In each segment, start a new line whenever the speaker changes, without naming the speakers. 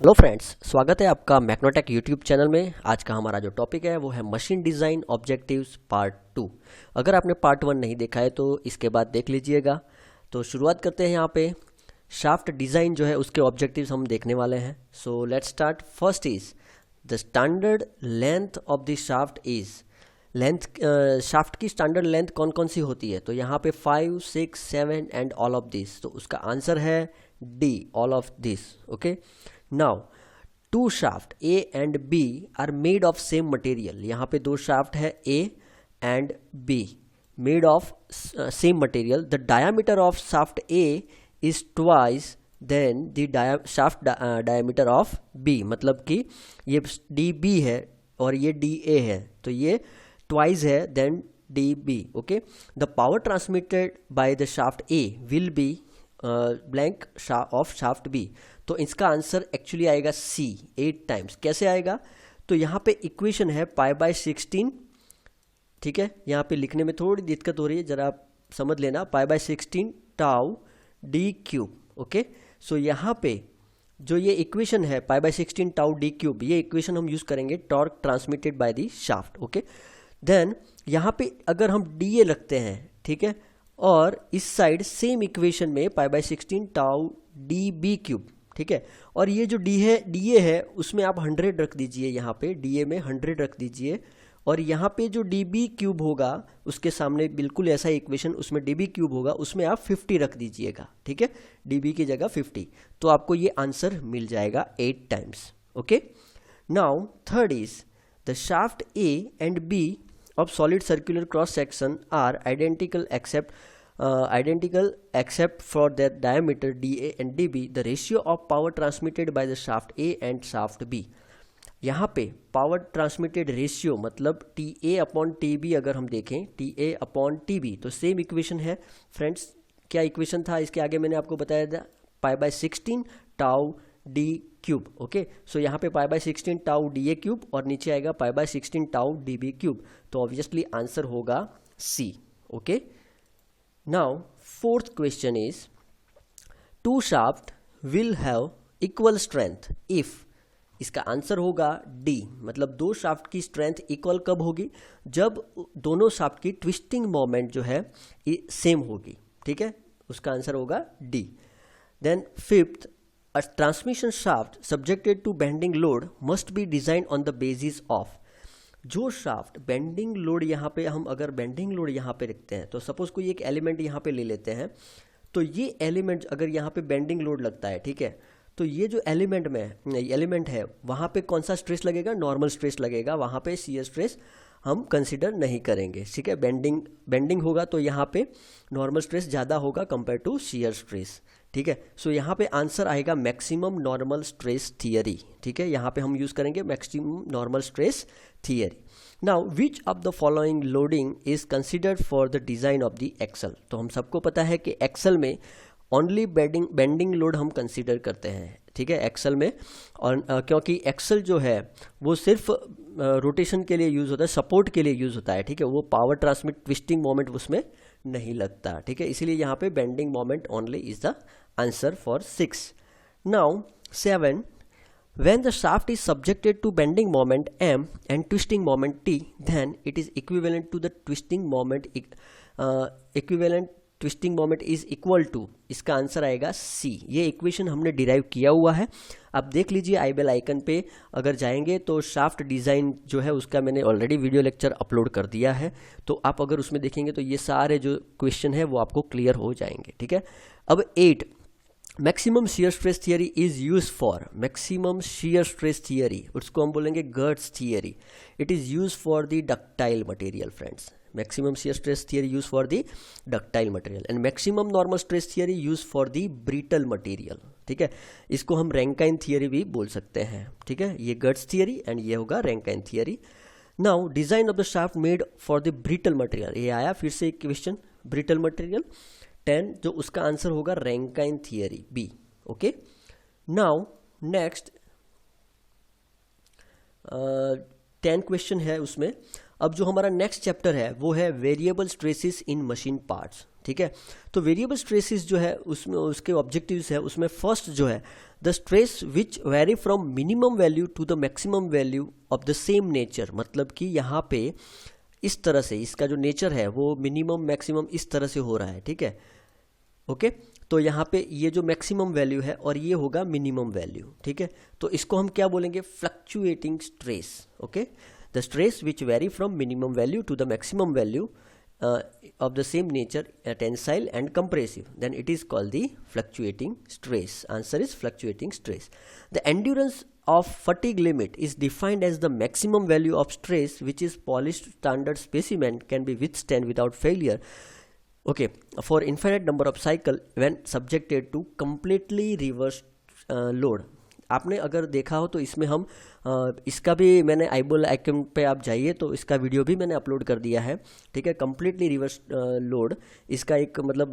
Hello friends, स्वागत है आपका मैक्नोटेक यूट्यूब चैनल में। आज का हमारा जो टॉपिक है वो है मशीन डिज़ाइन ऑब्जेक्टिव्स पार्ट 2। अगर आपने पार्ट 1 नहीं देखा है तो इसके बाद देख लीजिएगा। तो शुरुआत करते हैं। यहाँ पे शाफ्ट डिज़ाइन जो है उसके ऑब्जेक्टिव्स हम देखने वाले हैं। So let's start. First is the standard length of the shaft is. Length, shaft की स्टैंडर्ड लेंथ कौन कौन सी होती है? तो यहाँ पे 5, 6, 7 एंड ऑल ऑफ दिस। तो उसका आंसर है D, all of this. Okay, now two shaft A and B are made of same material. यहाँ पे दो शाफ्ट है A and B, made of same material. The diameter of shaft A is twice than the shaft diameter of B. मतलब कि ये D B है और ये डी ए है, तो ये ट्वाइस है than D B. Okay, the power transmitted by the shaft A will be blank of shaft B. तो इसका आंसर एक्चुअली आएगा सी, 8 टाइम्स। कैसे आएगा? तो यहाँ पे इक्वेशन है π/16। ठीक है, यहाँ पे लिखने में थोड़ी दिक्कत हो रही है, जरा आप समझ लेना। π/16 tau D cube. Okay, so यहाँ पे जो ये इक्वेशन है π/16 टाउ डी क्यूब, ये इक्वेशन हम यूज करेंगे torque transmitted by the shaft. Okay, then यहाँ पे अगर हम डी ए रखते हैं, ठीक है, और इस साइड सेम इक्वेशन में π/16 टाउ डी बी क्यूब, ठीक है, और ये जो डी ए है उसमें आप 100 रख दीजिए। यहाँ पे डी ए में 100 रख दीजिए, और यहाँ पे जो डी बी क्यूब होगा उसके सामने बिल्कुल ऐसा इक्वेशन, उसमें डी बी क्यूब होगा, उसमें आप 50 रख दीजिएगा। ठीक है, डी बी की जगह 50, तो आपको ये आंसर मिल जाएगा 8 times. Okay, now third is the shaft A and B of solid circular cross section are identical except for their diameter dA and dB. The ratio of power transmitted by the shaft A and shaft B. यहाँ पे power transmitted ratio मतलब T A upon T B अगर हम देखें, T A upon T B, तो same equation है friends. क्या equation था इसके आगे? मैंने आपको बताया था π/16 tau D cube. Okay, so यहाँ पे π/16 टाउ डी ए क्यूब और नीचे आएगा π/16 टाउ डी बी क्यूब। तो ऑब्वियसली आंसर होगा C. Okay, now fourth question is two shaft will have equal strength if. इसका आंसर होगा डी, मतलब दो शाफ्ट की स्ट्रेंथ इक्वल कब होगी? जब दोनों शाफ्ट की ट्विस्टिंग मोमेंट जो है सेम होगी। ठीक है, उसका आंसर होगा D. Then fifth, a transmission shaft subjected to bending load must be designed on the basis of। जो शाफ्ट बेंडिंग लोड, यहाँ पे हम अगर बेंडिंग लोड यहाँ पे रखते हैं, तो सपोज कोई एक एलिमेंट यहाँ पे ले लेते हैं, तो ये एलिमेंट अगर यहाँ पे बेंडिंग लोड लगता है, ठीक है, तो ये जो एलिमेंट है वहाँ पे कौन सा स्ट्रेस लगेगा? नॉर्मल स्ट्रेस लगेगा। वहाँ पे शियर स्ट्रेस हम कंसिडर नहीं करेंगे। ठीक है, बेंडिंग होगा तो यहाँ पे नॉर्मल स्ट्रेस ज़्यादा होगा कंपेयर टू शियर स्ट्रेस। ठीक है, सो यहाँ पे आंसर आएगा मैक्सिमम नॉर्मल स्ट्रेस थियरी। ठीक है, यहाँ पे हम यूज़ करेंगे maximum normal stress theory. Now which of the following loading is considered for the design of the axle. तो हम सबको पता है कि एक्सल में ओनली बेंडिंग लोड हम कंसिडर करते हैं। ठीक है, एक्सल में, और क्योंकि एक्सल जो है वो सिर्फ रोटेशन के लिए यूज़ होता है, सपोर्ट के लिए यूज़ होता है। ठीक है, वो पावर ट्रांसमिट ट्विस्टिंग मोमेंट उसमें नहीं लगता। ठीक है, इसीलिए यहाँ पे bending moment only is the answer for 6। Now 7, when the shaft is subjected to bending moment m and twisting moment t, then it is equivalent to the twisting moment, twisting moment is equal to. इसका answer आएगा C. ये equation हमने derive किया हुआ है। आप देख लीजिए, आई बेल आइकन पे अगर जाएंगे तो शाफ्ट डिज़ाइन जो है उसका मैंने ऑलरेडी वीडियो लेक्चर अपलोड कर दिया है, तो आप अगर उसमें देखेंगे तो ये सारे जो क्वेश्चन है वो आपको क्लियर हो जाएंगे। ठीक है, अब 8, maximum shear stress theory is use for. Maximum shear stress theory, उसको हम बोलेंगे गर्ट्स theory. It is use for the ductile material friends. maximum shear stress theory used for the ductile material and maximum normal stress theory used for the brittle material। ठीक है, इसको हम Rankine theory भी बोल सकते हैं। ठीक है, ये गर्ट्स थियरी एंड ये होगा Rankine theory. Now design of the shaft made for the brittle material, ये आया फिर से एक क्वेश्चन, ब्रिटल मटेरियल 10, जो उसका आंसर होगा Rankine theory B. Okay, now next 10 question है उसमें। अब जो हमारा नेक्स्ट चैप्टर है वो है वेरिएबल स्ट्रेसेस इन मशीन पार्ट्स। ठीक है। तो वेरिएबल स्ट्रेसेस जो है उसमें उसके ऑब्जेक्टिव्स है, उसमें फर्स्ट जो है the stress which vary from minimum value to the maximum value of the same nature, मतलब कि यहाँ पे इस तरह से इसका जो नेचर है वो मिनिमम मैक्सिमम इस तरह से हो रहा है, ठीक है, ओके। तो यहाँ पे ये जो मैक्सिमम वैल्यू है और ये होगा मिनिमम वैल्यू, ठीक है। तो इसको हम क्या बोलेंगे, fluctuating stress, okay. The stress which vary from minimum value to the maximum value of the same nature, tensile and compressive, then it is called the fluctuating stress. Answer is fluctuating stress. The endurance of fatigue limit is defined as the maximum value of stress which is polished standard specimen can be withstand without failure, okay, for infinite number of cycle when subjected to completely reversed load. आपने अगर देखा हो तो इसमें हम इसका भी मैंने आईबोल आइकन पे आप जाइए तो इसका वीडियो भी मैंने अपलोड कर दिया है, ठीक है। कंप्लीटली रिवर्स लोड, इसका एक मतलब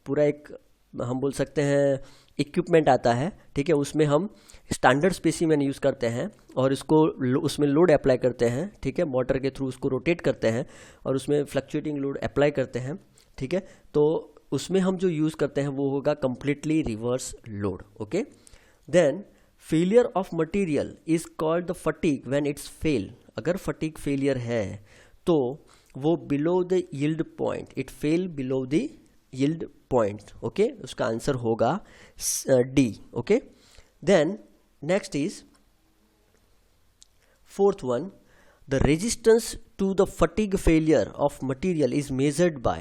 पूरा एक हम बोल सकते हैं इक्विपमेंट आता है, ठीक है। उसमें हम स्टैंडर्ड स्पेसिमेन यूज़ करते हैं और इसको उसमें लोड अप्लाई करते हैं, ठीक है। मोटर के थ्रू उसको रोटेट करते हैं और उसमें फ्लक्चुएटिंग लोड अप्लाई करते हैं, ठीक है। तो उसमें हम जो यूज़ करते हैं वो होगा completely reverse load, okay. Then failure of material is called the fatigue when it's fail. अगर fatigue failure है तो वो below the yield point, it fail below the yield point, okay. उसका आंसर होगा D, okay. Then next is fourth one, the resistance to the fatigue failure of material is measured by,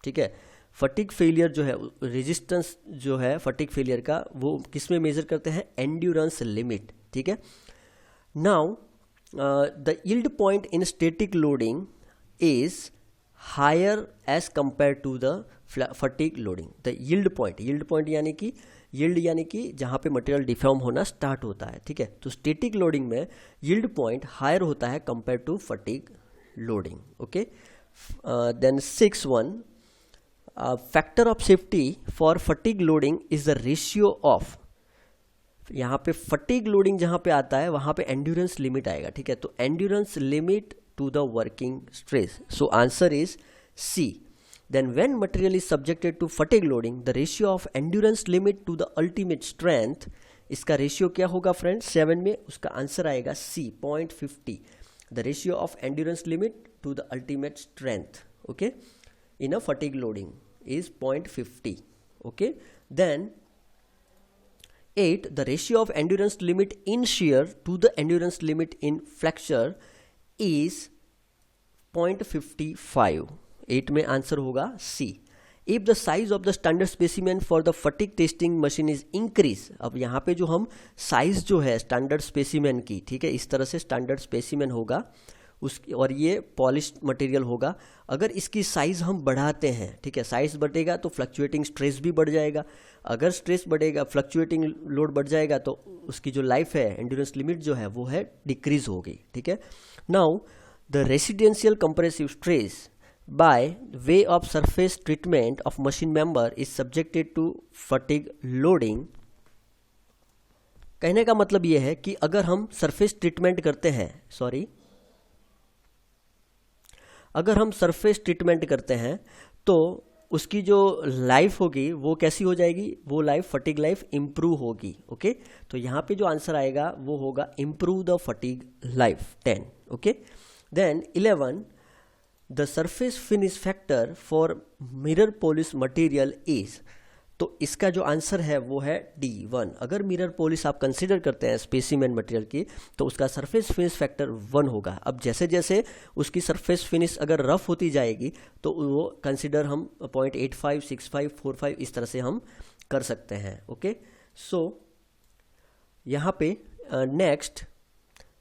ठीक है। Fatigue failure जो है, resistance जो है fatigue failure का, वो किस में मेजर करते हैं, एंड्योरेंस लिमिट, ठीक है। Now the yield point in static loading is higher as compare to the fatigue loading. The yield point यानी कि यील्ड यानी कि जहाँ पे मटेरियल डिफॉर्म होना स्टार्ट होता है, ठीक है। तो स्टैटिक लोडिंग में यील्ड पॉइंट हायर होता है compare to fatigue loading, okay. Then 6 factor of safety for fatigue loading is the ratio of, यहाँ पे फटीग लोडिंग जहाँ पे आता है वहाँ पे एंड्योरेंस लिमिट आएगा, ठीक है। तो endurance limit to the working stress, so answer is C. Then when material is subjected to fatigue loading the ratio of endurance limit to the ultimate strength, इसका रेशियो क्या होगा फ्रेंड्स 7 में, उसका answer आएगा C 0.50। The ratio of endurance limit to the ultimate strength, okay, in a fatigue loading is 0.50, okay. Then 8, the ratio of endurance limit in shear to the endurance limit in flexure is 0.55. 8 में answer होगा C. If the size of the standard specimen for the fatigue testing machine is increase, अब यहाँ पे जो हम size जो है standard specimen की, ठीक है, इस तरह से स्टैंडर्ड स्पेसिमेन होगा उसकी, और ये पॉलिश्ड मटेरियल होगा। अगर इसकी साइज़ हम बढ़ाते हैं, ठीक है, साइज़ बढ़ेगा तो फ्लक्चुएटिंग स्ट्रेस भी बढ़ जाएगा। अगर स्ट्रेस बढ़ेगा, फ्लक्चुएटिंग लोड बढ़ जाएगा तो उसकी जो लाइफ है, एंड्योरेंस लिमिट जो है वो है डिक्रीज होगी, ठीक है। Now the residential compressive stress by way of surface treatment of machine member is subjected to fatigue loading. कहने का मतलब ये है कि अगर हम सरफेस ट्रीटमेंट करते हैं, अगर हम सरफेस ट्रीटमेंट करते हैं तो उसकी जो लाइफ होगी वो कैसी हो जाएगी, वो लाइफ फटीग लाइफ इम्प्रूव होगी, ओके। तो यहाँ पे जो आंसर आएगा वो होगा improve the fatigue life 10, okay. Then 11, the surface finish factor for mirror polish material is, तो इसका जो आंसर है वो है D1। अगर मिरर पॉलिश आप कंसीडर करते हैं स्पेसिमेन मटेरियल की तो उसका सरफेस फिनिश फैक्टर 1 होगा। अब जैसे जैसे उसकी सरफेस फिनिश अगर रफ होती जाएगी तो वो कंसीडर हम 0.85, 65, 45 इस तरह से हम कर सकते हैं, ओके। सो यहाँ पे next,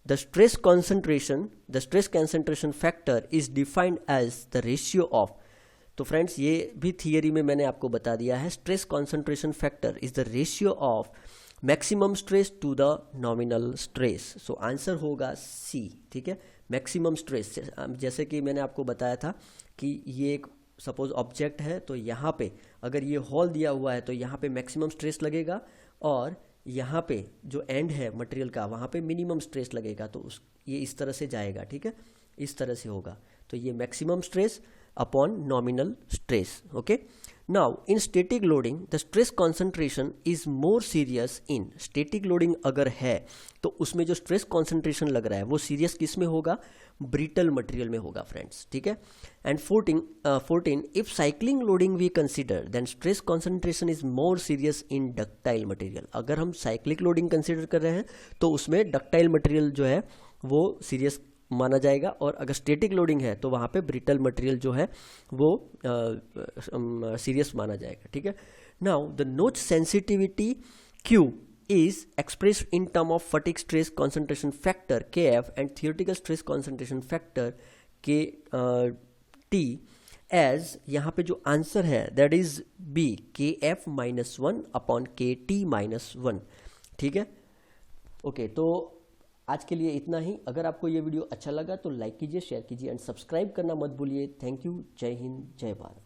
the stress concentration factor is defined as the ratio of, तो फ्रेंड्स ये भी थियरी में मैंने आपको बता दिया है। Stress concentration factor is the ratio of maximum stress to the nominal stress, so answer होगा सी, ठीक है। मैक्सिमम स्ट्रेस, जैसे कि मैंने आपको बताया था कि ये एक सपोज ऑब्जेक्ट है, तो यहाँ पे अगर ये होल दिया हुआ है तो यहाँ पे मैक्सिमम स्ट्रेस लगेगा और यहाँ पे जो एंड है मटेरियल का वहाँ पे मिनिमम स्ट्रेस लगेगा, तो ये इस तरह से जाएगा, ठीक है, इस तरह से होगा। तो ये maximum stress upon nominal stress. Okay, now in static loading the stress concentration is more serious in static loading अगर है तो उसमें जो स्ट्रेस कॉन्सेंट्रेशन लग रहा है वो सीरियस किस में होगा, ब्रिटल मटेरियल में होगा फ्रेंड्स, ठीक है। And 14 if cycling loading we consider then stress concentration is more serious in ductile material. अगर हम साइक्लिक लोडिंग कंसिडर कर रहे हैं तो उसमें डक्टाइल मटेरियल जो है वो सीरियस माना जाएगा, और अगर स्टैटिक लोडिंग है तो वहाँ पे ब्रिटल मटेरियल जो है वो सीरियस माना जाएगा, ठीक है। नाउ द नोच sensitivity Q is expressed in term of fatigue stress concentration factor Kf and theoretical stress concentration factor Kt as यहाँ पे जो आंसर है that is B Kf -1 upon Kt -1, ठीक है। ओके, तो आज के लिए इतना ही। अगर आपको ये वीडियो अच्छा लगा तो लाइक कीजिए, शेयर कीजिए एंड सब्सक्राइब करना मत भूलिए। थैंक यू, जय हिंद, जय भारत।